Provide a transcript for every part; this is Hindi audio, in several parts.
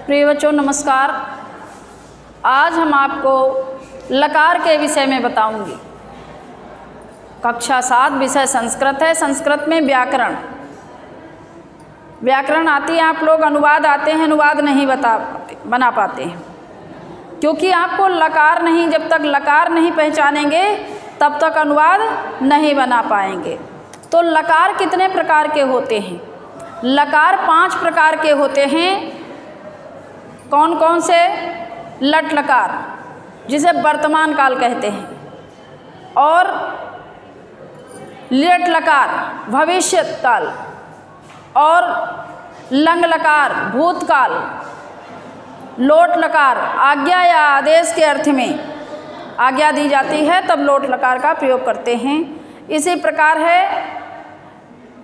प्रिय बच्चों नमस्कार। आज हम आपको लकार के विषय में बताऊंगी। कक्षा 7 विषय संस्कृत है। संस्कृत में व्याकरण आती है, आप लोग अनुवाद आते हैं, अनुवाद नहीं बना पाते हैं, क्योंकि आपको लकार नहीं, जब तक लकार नहीं पहचानेंगे तब तक अनुवाद नहीं बना पाएंगे। तो लकार कितने प्रकार के होते हैं? लकार 5 प्रकार के होते हैं। कौन कौन से? लट लकार, जिसे वर्तमान काल कहते हैं, और लिट लकार भविष्य काल, और लंग लकार भूतकाल, लोट लकार आज्ञा या आदेश के अर्थ में, आज्ञा दी जाती है तब लोट लकार का प्रयोग करते हैं। इसी प्रकार है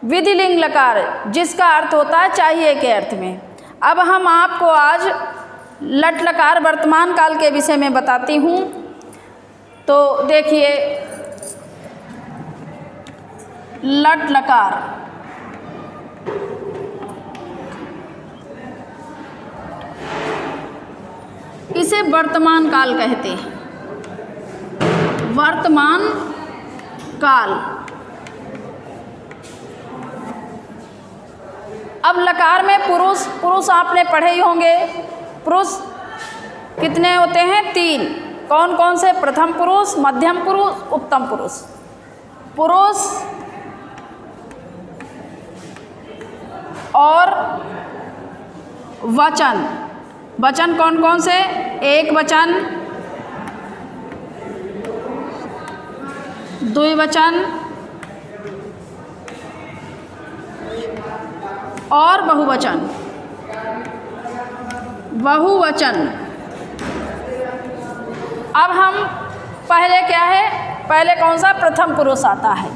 विधिलिंग लकार, जिसका अर्थ होता है चाहिए के अर्थ में। अब हम आपको आज लट लकार वर्तमान काल के विषय में बताती हूँ। तो देखिए, लट लकार इसे वर्तमान काल कहते हैं। वर्तमान काल। अब लकार में पुरुष आपने पढ़े ही होंगे। पुरुष कितने होते हैं? 3। कौन कौन से? प्रथम पुरुष, मध्यम पुरुष, उत्तम पुरुष। पुरुष और वचन। वचन कौन कौन से? एक वचन, द्विवचन और बहुवचन। बहुवचन। अब हम पहले क्या है? पहले कौन सा? प्रथम पुरुष आता है।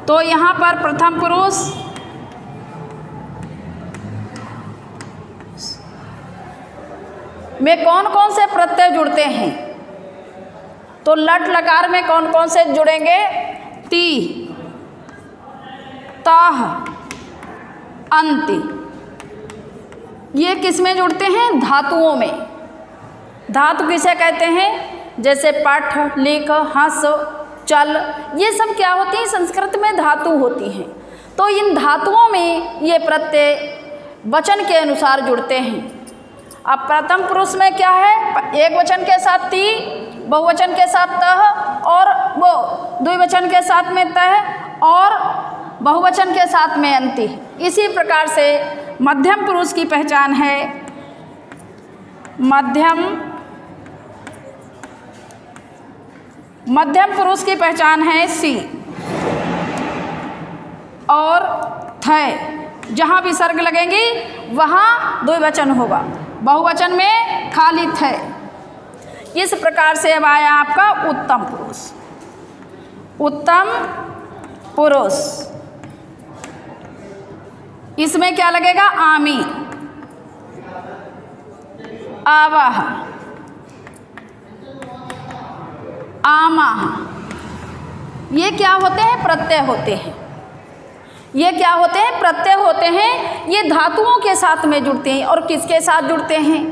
तो यहाँ पर प्रथम पुरुष में कौन कौन से प्रत्यय जुड़ते हैं? तो लट लकार में कौन कौन से जुड़ेंगे? ती, ताह, अंति। ये किस में जुड़ते हैं? धातुओं में। धातु किसे कहते हैं? जैसे पठ, लिख, हंस, चल, ये सब क्या होती हैं? संस्कृत में धातु होती हैं। तो इन धातुओं में ये प्रत्यय वचन के अनुसार जुड़ते हैं। अब प्रथम पुरुष में क्या है? एक वचन के साथ ती, बहुवचन के साथ तह, और वो द्विवचन के साथ में तह, और बहुवचन के साथ में अंति। इसी प्रकार से मध्यम पुरुष की पहचान है। मध्यम पुरुष की पहचान है सी और थय। जहाँ विसर्ग लगेंगी वहाँ द्विवचन होगा, बहुवचन में खाली थे। इस प्रकार से अब आया आपका उत्तम पुरुष। उत्तम पुरुष, इसमें क्या लगेगा? आमी, आवाह, आमाह। ये क्या होते हैं? प्रत्यय होते हैं। ये क्या होते हैं? प्रत्यय होते हैं। ये धातुओं के साथ में जुड़ते हैं। और किसके साथ जुड़ते हैं?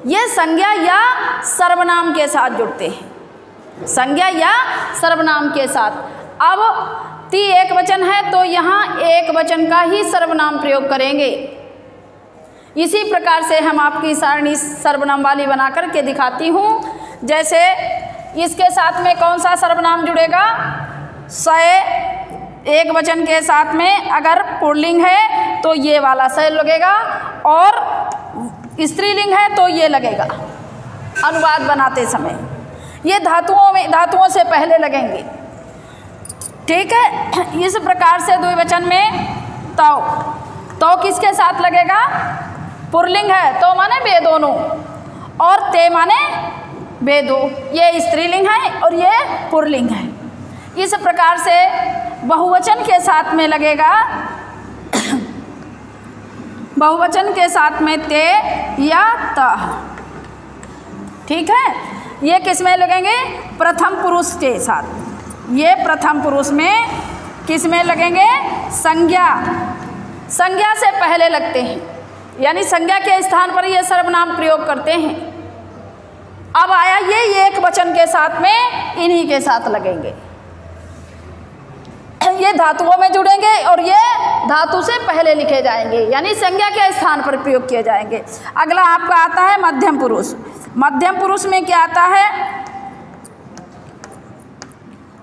ये संज्ञा या सर्वनाम के साथ जुड़ते हैं। संज्ञा या सर्वनाम के साथ। अब ती एक वचन है तो यहाँ एक वचन का ही सर्वनाम प्रयोग करेंगे। इसी प्रकार से हम आपकी सारणी सर्वनाम वाली बना करके दिखाती हूँ। जैसे इसके साथ में कौन सा सर्वनाम जुड़ेगा? सय। एक वचन के साथ में अगर पुल्लिंग है तो ये वाला सय लगेगा, और स्त्रीलिंग है तो ये लगेगा। अनुवाद बनाते समय ये धातुओं से पहले लगेंगे। ठीक है। इस प्रकार से द्विवचन में तो किसके साथ लगेगा? पुल्लिंग है तो माने वे दोनों, और ते माने वे दो। ये स्त्रीलिंग है और ये पुल्लिंग है। इस प्रकार से बहुवचन के साथ में लगेगा, बहुवचन के साथ में ते या तह। ठीक है। ये किस में लगेंगे? प्रथम पुरुष के साथ। ये प्रथम पुरुष में किस में लगेंगे? संज्ञा। संज्ञा से पहले लगते हैं। यानी संज्ञा के स्थान पर ये सर्वनाम प्रयोग करते हैं। अब आया ये एक वचन के साथ में इन्हीं के साथ लगेंगे, ये धातुओं में जुड़ेंगे और ये धातु से पहले लिखे जाएंगे, यानी संज्ञा के स्थान पर प्रयोग किए जाएंगे। अगला आपका आता है मध्यम पुरुष। मध्यम पुरुष में क्या आता है?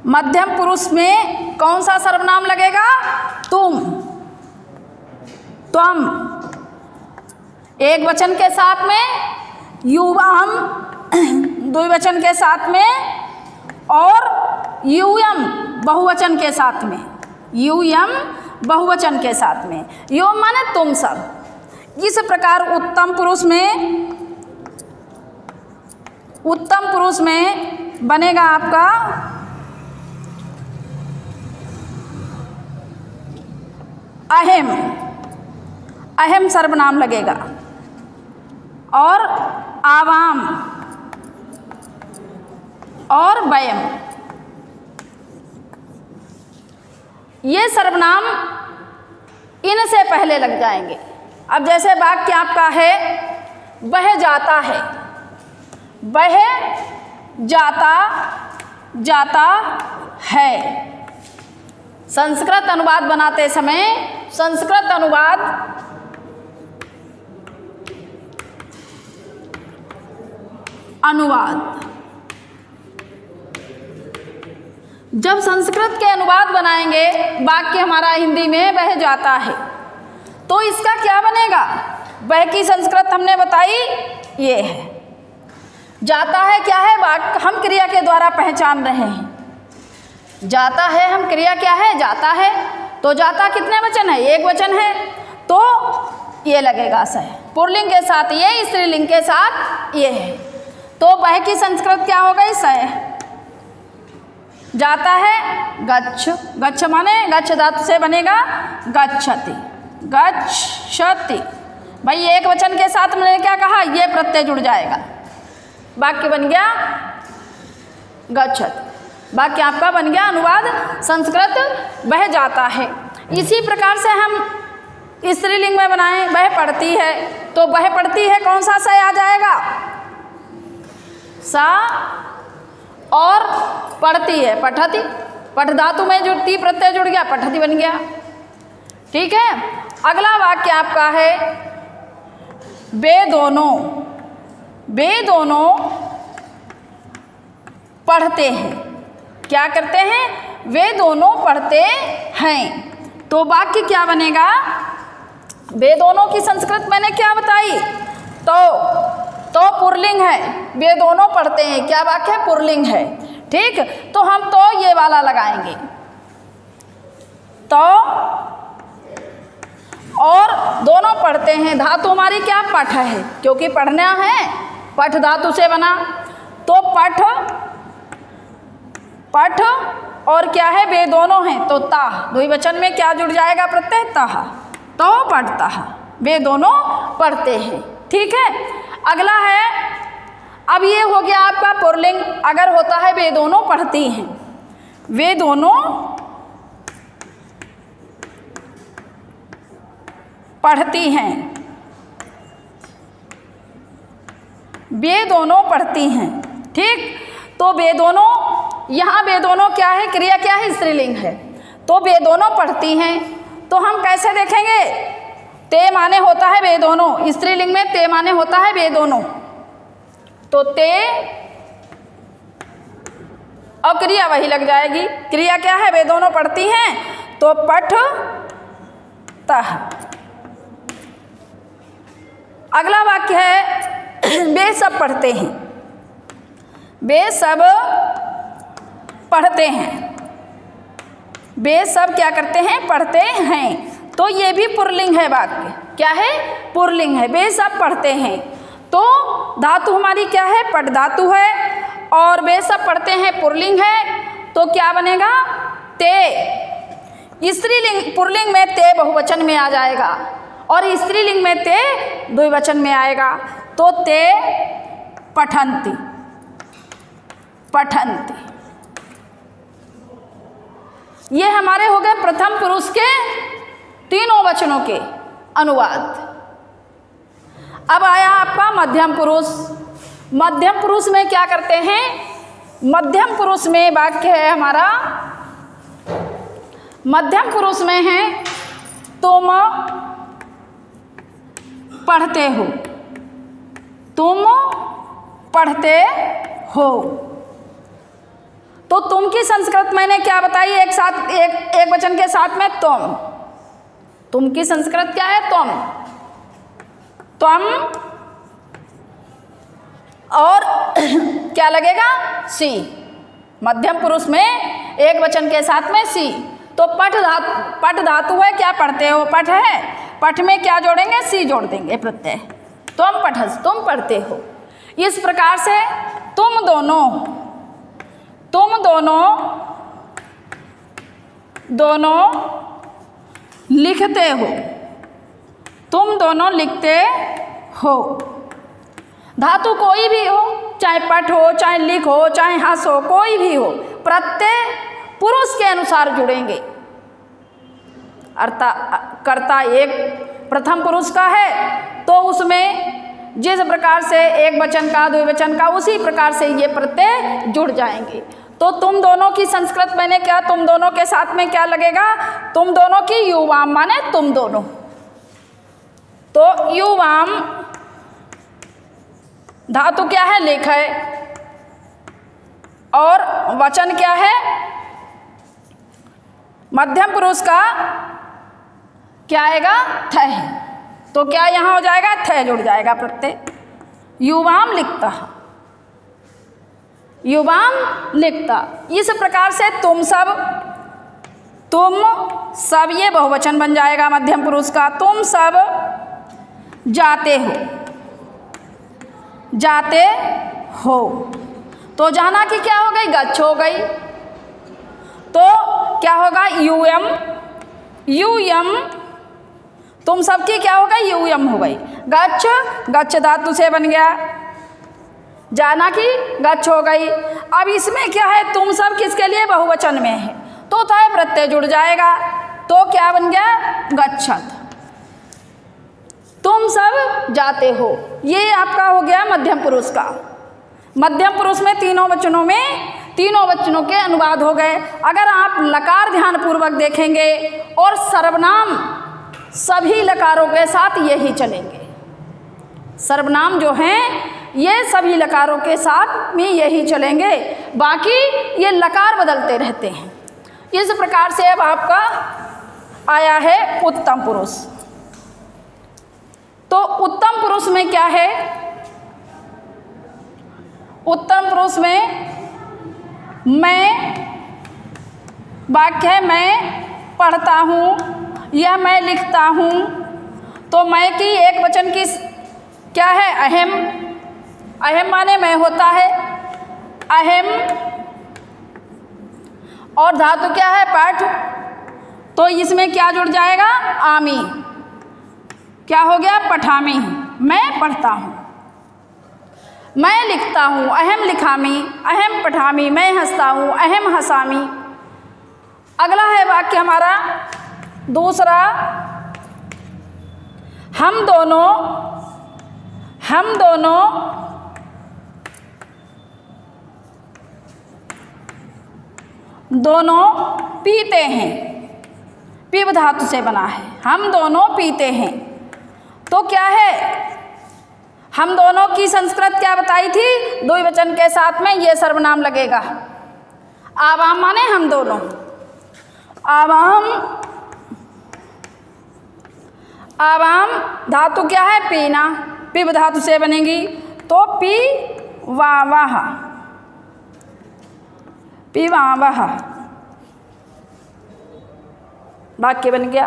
मध्यम पुरुष में कौन सा सर्वनाम लगेगा? तुम, त्वम, एक वचन के साथ में, युवाम द्विवचन के साथ में, और यूयम बहुवचन के साथ में, यूयम बहुवचन के साथ में, यो माने तुम सब। इस प्रकार उत्तम पुरुष में बनेगा आपका अहम, अहम सर्वनाम लगेगा, और आवाम और वयम, ये सर्वनाम इनसे पहले लग जाएंगे। अब जैसे वाक्य आपका है वह जाता है, वह जाता जाता है। संस्कृत अनुवाद बनाते समय संस्कृत अनुवाद जब संस्कृत के अनुवाद बनाएंगे वाक्य हमारा हिंदी में वह जाता है, तो इसका क्या बनेगा? वह की संस्कृत हमने बताई ये है। जाता है क्या है? वाक्य हम क्रिया के द्वारा पहचान रहे हैं। जाता है हम क्रिया क्या है? जाता है। तो जाता कितने वचन है? एक वचन है, तो ये लगेगा सह। पुल्लिंग के साथ ये, स्त्रीलिंग के साथ ये है, तो वह की संस्कृत क्या हो गई? सह। जाता है गच्छ, गच्छ माने गच्छ धातु से बनेगा गच्छति, गच्छति। भाई एक वचन के साथ मैंने क्या कहा? ये प्रत्यय जुड़ जाएगा, वाक्य बन गया गच्छति। वाक्य आपका बन गया अनुवाद संस्कृत वह जाता है। इसी प्रकार से हम स्त्रीलिंग में बनाएं, वह पढ़ती है, तो वह पढ़ती है कौन सा सा आ जाएगा? सा। और पढ़ती है पठती, पठ धातु में जुड़ती प्रत्यय जुड़ गया, पठती बन गया। ठीक है। अगला वाक्य आपका है वे दोनों, वे दोनों पढ़ते हैं। क्या करते हैं? वे दोनों पढ़ते हैं। तो वाक्य क्या बनेगा? वे दोनों की संस्कृत मैंने क्या बताई? तो पुल्लिंग है, वे दोनों पढ़ते हैं। क्या वाक्य है? पुल्लिंग है। ठीक, तो हम तो ये वाला लगाएंगे, तो और दोनों पढ़ते हैं। धातु हमारी क्या? पठ है, क्योंकि पढ़ना है, पठ धातु से बना। तो पठ, पठ और क्या है? वे दोनों हैं, तो ता। द्विवचन में क्या जुड़ जाएगा? प्रत्यय ताह। तो पढ़ता है, वे दोनों पढ़ते हैं। ठीक है। अगला है, अब ये हो गया आपका पुल्लिंग। अगर होता है वे दोनों पढ़ती हैं, वे दोनों पढ़ती हैं, वे दोनों पढ़ती हैं। ठीक, तो वे दोनों, यहाँ वे दोनों क्या है? क्रिया क्या है? स्त्रीलिंग है। तो वे दोनों पढ़ती हैं, तो हम कैसे देखेंगे? ते माने होता है वे दोनों, स्त्रीलिंग में ते माने होता है वे दोनों, तो ते और क्रिया वही लग जाएगी। क्रिया क्या है? वे दोनों पढ़ती हैं, तो पठ तह। अगला वाक्य है वे सब पढ़ते हैं, वे सब पढ़ते हैं, वे सब क्या करते हैं? पढ़ते हैं। तो ये भी पुल्लिंग है वाक्य। क्या है? पुल्लिंग है। वे सब पढ़ते हैं, तो धातु हमारी क्या है? पठ धातु है, और वे सब पढ़ते हैं पुल्लिंग है, तो क्या बनेगा? ते। स्त्रीलिंग, पुल्लिंग में ते बहुवचन में आ जाएगा, और स्त्रीलिंग में ते द्विवचन में आएगा, तो ते पठन्ति, पठन्ति। ये हमारे हो गए प्रथम पुरुष के तीनों वचनों के अनुवाद। अब आया आपका मध्यम पुरुष। मध्यम पुरुष में क्या करते हैं? मध्यम पुरुष में वाक्य है हमारा, मध्यम पुरुष में है तुम पढ़ते हो, तुम पढ़ते हो। तो तुम की संस्कृत मैंने क्या बताई? एक साथ एक वचन के साथ में तुम की संस्कृत क्या है? तुम और क्या लगेगा? सी। मध्यम पुरुष में एक वचन के साथ में सी। तो पठ धातु है, क्या पढ़ते हो? पठ है, पठ में क्या जोड़ेंगे? सी जोड़ देंगे प्रत्यय। तुम तुम पढ़ते हो। इस प्रकार से तुम दोनों लिखते हो, तुम दोनों लिखते हो। धातु कोई भी हो, चाहे पठ हो, चाहे लिख हो, चाहे हंस हो, कोई भी हो, प्रत्यय पुरुष के अनुसार जुड़ेंगे। कर्ता एक प्रथम पुरुष का है तो उसमें जिस प्रकार से एक वचन का, द्विवचन का, उसी प्रकार से ये प्रत्यय जुड़ जाएंगे। तो तुम दोनों की संस्कृत मैंने क्या? तुम दोनों के साथ में क्या लगेगा? तुम दोनों की युवाम माने तुम दोनों। तो युवाम धातु क्या है? लेख है। और वचन क्या है? मध्यम पुरुष का क्या आएगा? थ है। तो क्या यहाँ हो जाएगा? थ जुड़ जाएगा प्रत्यय। युवाम लिखता, युवाम लिखता। इस प्रकार से तुम सब ये बहुवचन बन जाएगा मध्यम पुरुष का। तुम सब जाते हो। तो जाना की क्या हो गई? गच्छ हो गई। तो क्या होगा? यूयम। तुम सबकी क्या हो गई? यूयम हो गई। गच्छ धातु से बन गया, जाना की गच्छ हो गई। अब इसमें क्या है? तुम सब किसके लिए? बहुवचन में है, तो था प्रत्यय जुड़ जाएगा। तो क्या बन गया? गच्छत। तुम सब जाते हो। ये आपका हो गया मध्यम पुरुष का। मध्यम पुरुष में तीनों वचनों के अनुवाद हो गए। अगर आप लकार ध्यान पूर्वक देखेंगे और सर्वनाम सभी लकारों के साथ यही चलेंगे। सर्वनाम जो हैं ये सभी लकारों के साथ में यही चलेंगे, बाकी ये लकार बदलते रहते हैं। इस प्रकार से अब आपका आया है उत्तम पुरुष। तो उत्तम पुरुष में क्या है? उत्तम पुरुष में मैं वाक्य है, मैं पढ़ता हूँ या मैं लिखता हूँ। तो मैं की एक वचन की क्या है? अहम। अहम माने मैं होता है, अहम। और धातु क्या है? पाठ। तो इसमें क्या जुड़ जाएगा? आमी। क्या हो गया? पठामी। मैं पढ़ता हूँ, मैं लिखता हूँ, अहम लिखामी, अहम पठामी, मैं हंसता हूँ, अहम हंसामी। अगला है वाक्य हमारा दूसरा, हम दोनों पीते हैं। पीव धातु से बना है। हम दोनों पीते हैं। तो क्या है? हम दोनों की संस्कृत क्या बताई थी? द्विवचन के साथ में ये सर्वनाम लगेगा। आवाम माने हम दोनों। आवाम धातु क्या है? पीना। पिब धातु से बनेगी। तो पी वाह, पीवावह वाक्य बन गया।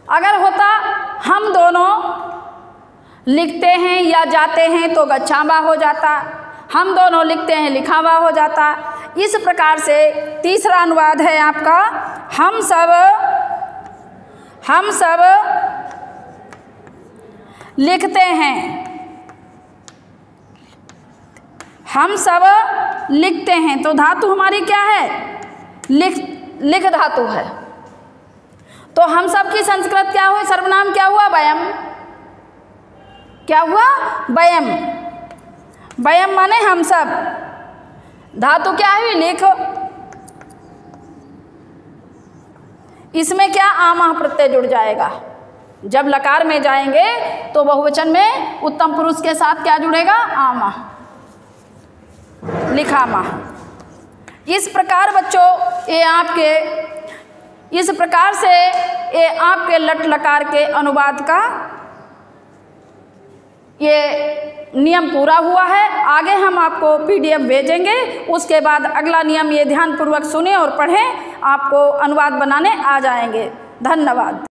अगर होता हम दोनों लिखते हैं या जाते हैं तो गच्छावा हो जाता। हम दोनों लिखते हैं लिखावा हो जाता। इस प्रकार से तीसरा अनुवाद है आपका, हम सब लिखते हैं। हम सब लिखते हैं। तो धातु हमारी क्या है? लिख धातु है। तो हम सब की संस्कृत क्या हुई? सर्वनाम क्या हुआ? वयम। क्या हुआ? वयम। वयम माने हम सब। धातु क्या हुई? लिख। इसमें क्या? आमः प्रत्यय जुड़ जाएगा। जब लकार में जाएंगे तो बहुवचन में उत्तम पुरुष के साथ क्या जुड़ेगा? आमः, लिखामः। इस प्रकार बच्चों इस प्रकार से ये आपके लट लकार के अनुवाद का ये नियम पूरा हुआ है। आगे हम आपको PDF भेजेंगे। उसके बाद अगला नियम ये ध्यानपूर्वक सुने और पढ़ें, आपको अनुवाद बनाने आ जाएंगे। धन्यवाद।